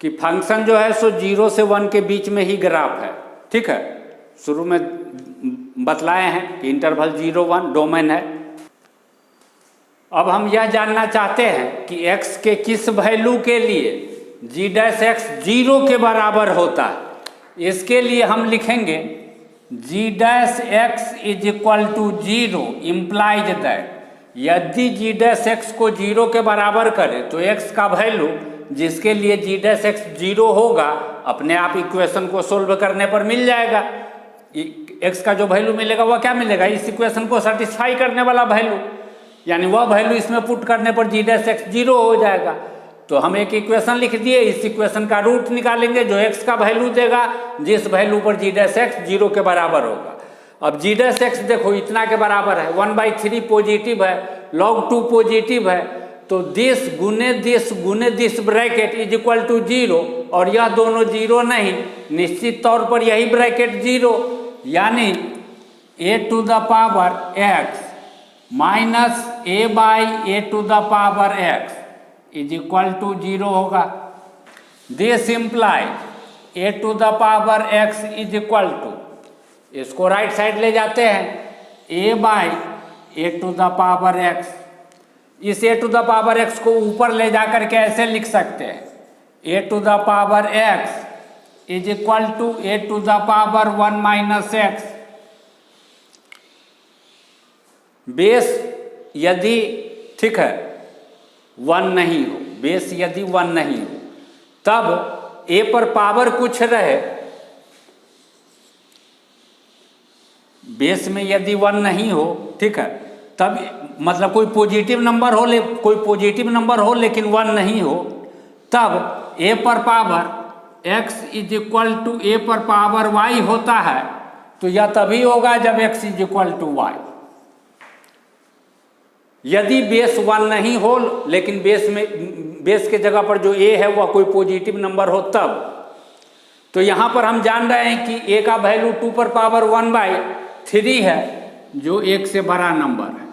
कि फंक्शन जो है सो 0 से 1 के बीच में ही ग्राफ है, ठीक है, शुरू में बतलाए हैं कि इंटरवल 0-1 डोमेन है। अब हम यह जानना चाहते हैं कि x के किस वैल्यू के लिए जी डैश एक्स 0 के बराबर होता है, इसके लिए हम लिखेंगे g dash x is equal to 0 implies that, यदि जी डैश एक्स को 0 के बराबर करे तो x का वैल्यू जिसके लिए जी डैश एक्स 0 होगा अपने आप इक्वेशन को सोल्व करने पर मिल जाएगा। x का जो वैल्यू मिलेगा वह क्या मिलेगा, इस इक्वेशन को सेटिस्फाई करने वाला वैल्यू, यानी वह वैल्यू इसमें पुट करने पर जी डैश एक्स 0 हो जाएगा। तो हम एक इक्वेशन लिख दिए, इस इक्वेशन का रूट निकालेंगे जो x का वैल्यू देगा, जिस वैल्यू पर जी डैश एक्स 0 के बराबर होगा। अब जी डैश एक्स देखो इतना के बराबर है, 1/3 पॉजिटिव है, log 2 पॉजिटिव है, तो दिस गुने this bracket is equal to 0, और यह दोनों 0 नहीं, निश्चित तौर पर यही ब्रैकेट 0, यानी a to the power x minus a by a to the power x is equal to 0 होगा। This implies a to the power x is equal to, इसको राइट साइड ले जाते हैं, a by a to the power x, इस a to the power x को ऊपर ले जाकर के ऐसे लिख सकते हैं, a to the power x is equal to a to the power 1 minus x. Base यदि ठीक है 1 नहीं हो, बेस यदि 1 नहीं हो, तब ए पर पावर कुछ रहे, बेस में यदि 1 नहीं हो, ठीक है, तब मतलब कोई पॉजिटिव नंबर हो लेकिन 1 नहीं हो, तब ए पर power x is equal to a पर पावर y होता है, तो यह तभी होगा जब x is equal to y। यदि बेस 1 नहीं हो लेकिन बेस के जगह पर जो a है वह कोई पॉजिटिव नंबर हो तब, तो यहाँ पर हम जान रहे हैं कि a का वैल्यू 2 पर पावर 1/3 है जो 1 से बड़ा नंबर है,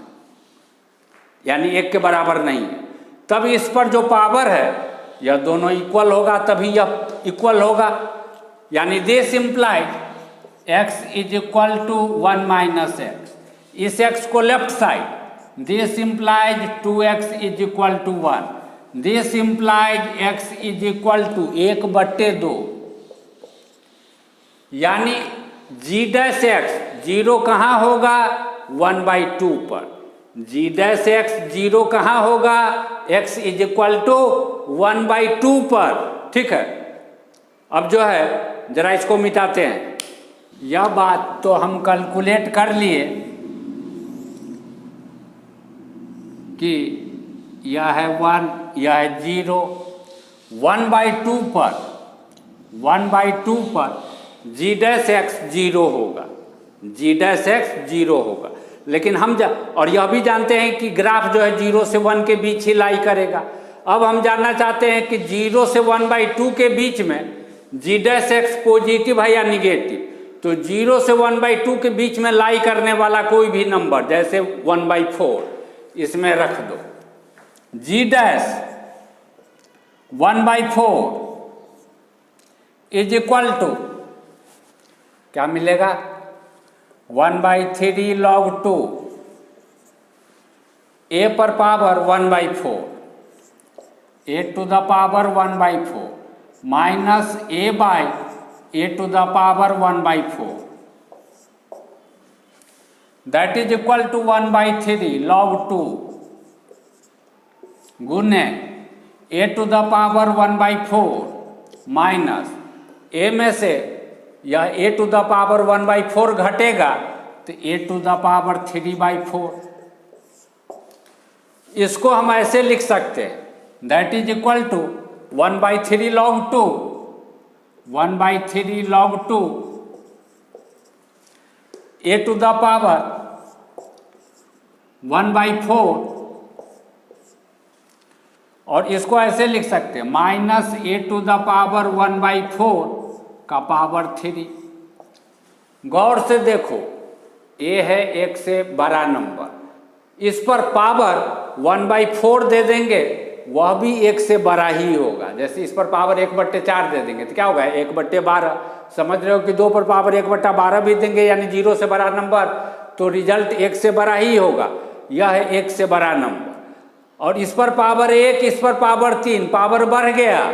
यानी 1 के बराबर नहीं है, तब इस पर जो पावर है यह दोनों इक्वल होगा, तभी यह इक्वल होगा। यानी this implied x is equal to 1 minus x, इस x को left side, this implies 2x is equal to 1, this implies x is equal to 1/2, यानी g डैश x जीरो कहाँ होगा 1/2 पर, g डैश x जीरो कहाँ होगा x is equal to 1/2 पर। ठीक है, अब जो है जरा इसको मिटाते हैं। यह बात तो हम कैलकुलेट कर लिए कि यह है 1, यह है 0, 1/2 पर, 1/2 पर g डैश x जीरो होगा, g डैश x जीरो होगा। लेकिन हम और यह भी जानते हैं कि ग्राफ जो है 0 से 1 के बीच ही लाई करेगा। अब हम जानना चाहते हैं कि 0 से 1/2 के बीच में g डैश x पॉजिटिव है या निगेटिव, तो 0 से 1/2 के बीच में लाई करने वाला कोई भी नंबर जैसे 1/4 इसमें रख दो, g dash 1/4 is equal to क्या मिलेगा 1/3 log 2 a पर power 1/4, a to the power 1/4 minus a to the power 1/4, that is equal to 1/3 log 2 गुने a to the power 1/4 minus a में से यह a टू द पावर 1/4 घटेगा तो a to the power 3/4। इसको हम ऐसे लिख सकते हैं, that is equal to 1/3 log 2, 1/3 log 2 a to the power 1/4, और इसको ऐसे लिख सकते हैं minus a to the power 1/4 का पावर 3। गौर से देखो, a है 1 से बड़ा नंबर, इस पर पावर 1/4 दे देंगे वह भी 1 से बड़ा ही होगा। जैसे इस पर पावर 1/4 दे देंगे तो क्या होगा 1/12। समझ रहे हो कि 2 पर पावर 1/12 भी देंगे यानी 0 से बड़ा नंबर, तो रिजल्ट 1 से बड़ा ही होगा। यह है 1 से बड़ा नंबर, और इस पर पावर 1, इस पर पावर 3, पावर बढ़ गया,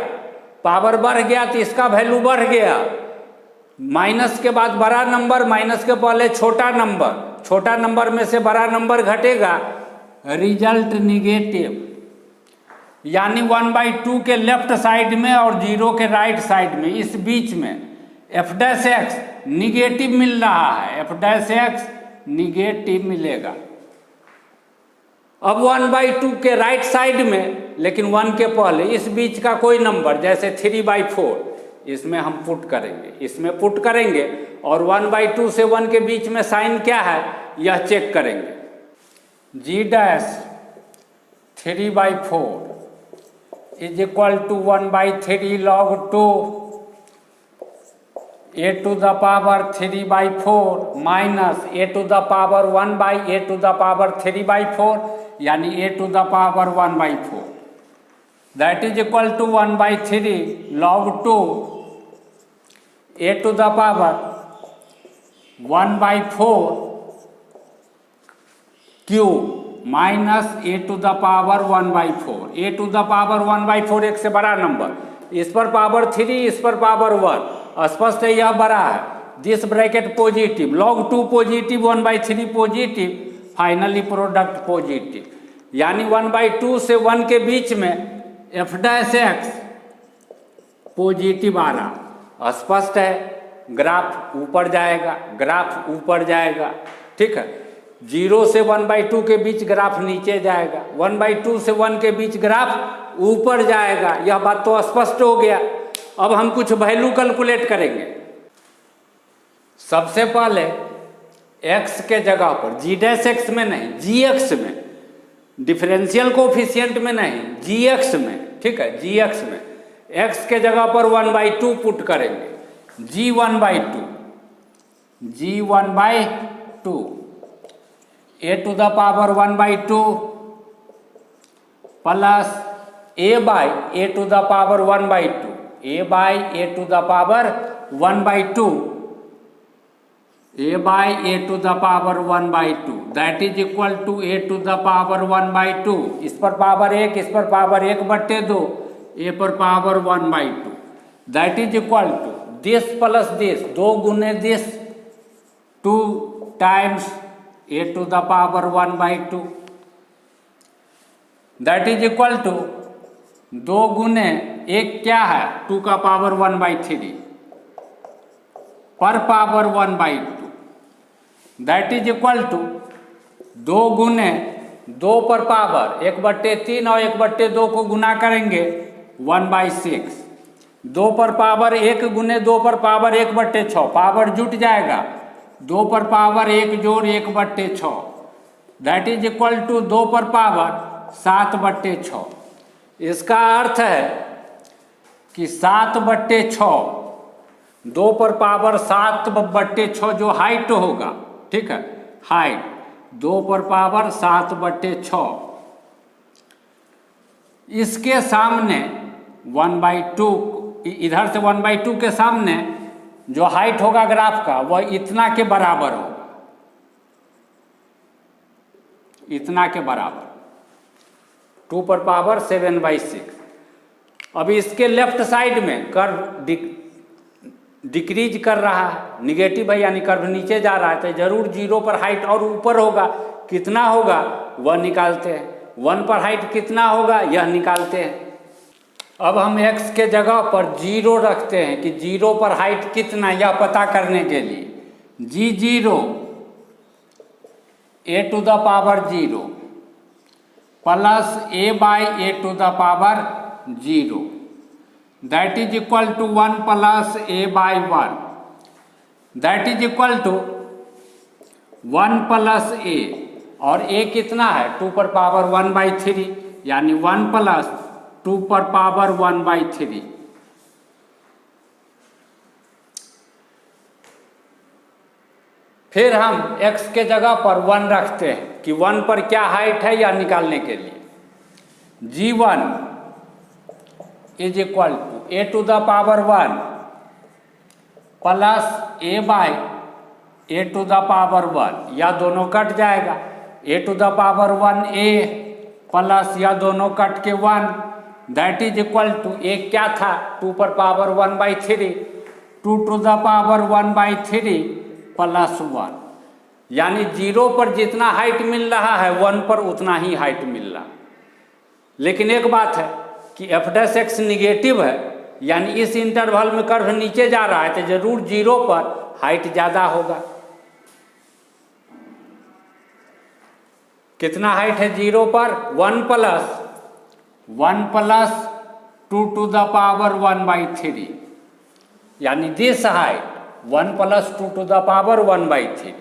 पावर बढ़ गया तो इसका वैल्यू बढ़ गया। माइनस के बाद बड़ा नंबर, माइनस के पहले छोटा नंबर, छोटा नंबर में से बड़ा नंबर घटेगा, रिजल्ट निगेटिव। यानी 1/2 के लेफ्ट साइड में और 0 के राइट साइड में, इस बीच में f डैश x निगेटिव मिल रहा है, f डैश x निगेटिव मिलेगा। अब 1/2 के राइट साइड में, लेकिन 1 के पहले इस बीच का कोई नंबर जैसे 3/4 इसमें हम पुट करेंगे, इसमें पुट करेंगे, और 1/2 से 1 के बीच में साइन क्या है यह चेक करेंगे। g dash 3/4 is equal to 1/3 log 2 a to the power 3/4 minus a to the power 1/a to the power 3/4 यानी a to the power 1/4, that is equal to 1/3 log 2 a to the power 1/4 cube minus a to the power 1/4, a to the power 1/4 1 से बड़ा number, इस पर power 3, इस पर power 1, स्पष्ट है यह बड़ा है। This bracket positive, log 2 positive, 1/3 positive, finally product positive. यानी 1/2 से 1 के बीच में f डैश x पॉजिटिव आ रहा, स्पष्ट है। ग्राफ ऊपर जाएगा, ग्राफ ऊपर जाएगा, ठीक है। 0 से 1/2 के बीच ग्राफ नीचे जाएगा, 1/2 से 1 के बीच ग्राफ ऊपर जाएगा। यह बात तो स्पष्ट हो गया। अब हम कुछ वैल्यू कैलकुलेट करेंगे। सबसे पहले x के जगह पर, g डैश x में नहीं, gx में, डिफरेंशियल कोफिशिएंट में नहीं, gx में, ठीक है, gx में x के जगह पर 1/2 पुट करेंगे, g 1/2 a to the power 1/2 plus a by a to the power 1/2, a by a to the power 1/2, a by a to the power 1/2 that is equal to a to the power 1/2। इस पर power 1, इस पर power 1/2, a पर power 1/2 that is equal to this plus this, 2 गुने this, 2 times a to the power 1/2 that is equal to 2 गुने 1 क्या है 2 का पावर 1/3 पर power 1/2 that is equal to 2 गुने 2 पर पावर 1/3 और 1/2 को गुना करेंगे 1/6, 2 पर पावर 1 गुने 2 पर पावर 1/6, पावर जुट जाएगा, 2 पर पावर 1 जोड़ 1/6 दैट इज इक्वल टू 2 पर पावर 7/6। इसका अर्थ है कि 7/6, 2 पर पावर 7/6 जो हाइट होगा, ठीक है, हाइट 2 पर पावर 7/6, इसके सामने 1/2, इधर से 1/2 के सामने जो हाइट होगा ग्राफ का वह इतना के बराबर होगा, इतना के बराबर 2 पर पावर 7/6। अब इसके लेफ्ट साइड में कर्व डिक्रीज कर रहा है, निगेटिव है, यानी कर्व नीचे जा रहा है, तो जरूर 0 पर हाइट और ऊपर होगा, कितना होगा वह निकालते हैं, 1 पर हाइट कितना होगा यह निकालते हैं। अब हम x के जगह पर 0 रखते हैं कि 0 पर हाइट कितना, यह पता करने के लिए g0 a to the power 0 plus a by a to the power 0 that is equal to 1 plus a by 1 that is equal to 1 plus a, और a कितना है 2 पर पावर 1/3, यानी 1 प्लस 2 पर पावर 1/3। फिर हम x के जगह पर 1 रखते हैं कि 1 पर क्या हाइट है यह निकालने के लिए g1 is equal to a to the power 1 plus a by a to the power 1, या दोनों कट जाएगा, a to the power 1a plus या दोनों कट के 1 that is equal to a क्या था 2 पर power 1/3, 2 to the power 1/3 plus 1, यानी 0 पर जितना हाइट मिल रहा है 1 पर उतना ही हाइट मिल रहा। लेकिन एक बात है कि f' निगेटिव है, यानी इस इंटरवल में कर्व नीचे जा रहा है, तो जरूर 0 पर हाइट ज़्यादा होगा। कितना हाइट है 0 पर 1 प्लस 2 टू द पावर 1/3, यानी this height 1 plus 2 to the power 1/3,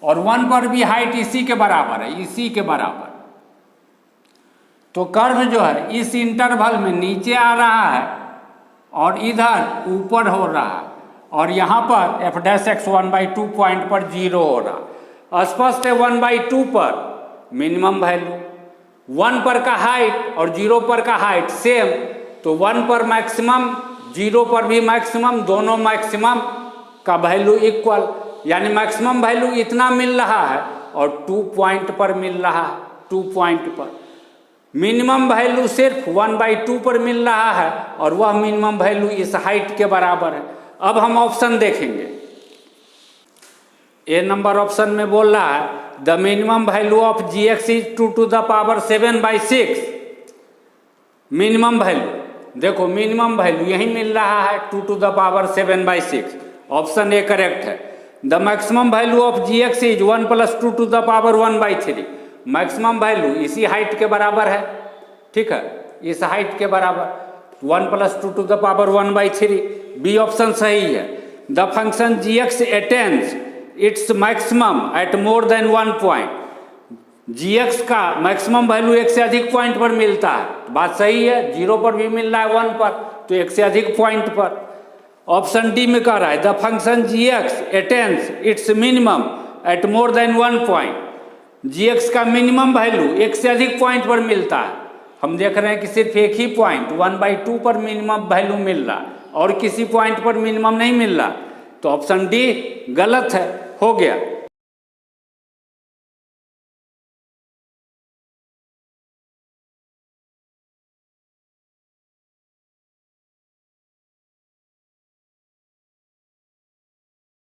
और 1 पर भी हाइट इसी के बराबर है, इसी के बराबर। तो कर्व जो है इस इंटरवल में नीचे आ रहा है और इधर ऊपर हो रहा है, और यहाँ पर f' 1/2 पॉइंट पर 0 हो रहा। स्पष्ट है 1/2 पर मिनिमम वैल्यू, 1 पर का हाइट और 0 पर का हाइट सेम, तो 1 पर मैक्सिमम 0 पर भी मैक्सिमम, दोनों मैक्सिमम का वैल्यू इक्वल, यानी मैक्सिमम वैल्यू इतना मिल रहा है और 2 पॉइंट पर मिल रहा है, 2 पॉइंट पर। मिनिमम वैल्यू सिर्फ 1/2 पर मिल रहा है और वह मिनिमम वैल्यू इस हाइट के बराबर है। अब हम ऑप्शन देखेंगे, ए नंबर ऑप्शन में बोल रहा है the minimum value of gx is 2 to the power 7/6। Minimum value देखो, मिनिमम वैल्यू यही मिल रहा है 2 to the power 7/6, option a correct है। The maximum value of gx is 1 plus 2 to the power 1/3। Maximum value इसी height के बराबर है, ठीक है, इस हाइट के बराबर 1 plus 2 to the power 1/3, B option सही है। The function gx attains its maximum at more than 1 point. gx का मैक्सिमम वैल्यू 1 से अधिक पॉइंट पर मिलता है, बात सही है, 0 पर भी मिल रहा है 1 पर, तो 1 से अधिक पॉइंट पर। ऑप्शन डी में कह रहा है the function gx attains its minimum at more than 1 point. gx का मिनिमम वैल्यू 1 से अधिक पॉइंट पर मिलता है, हम देख रहे हैं कि सिर्फ एक ही पॉइंट 1/2 पर मिनिमम वैल्यू मिल रहा और किसी पॉइंट पर मिनिमम नहीं मिल रहा, तो ऑप्शन डी गलत है, हो गया।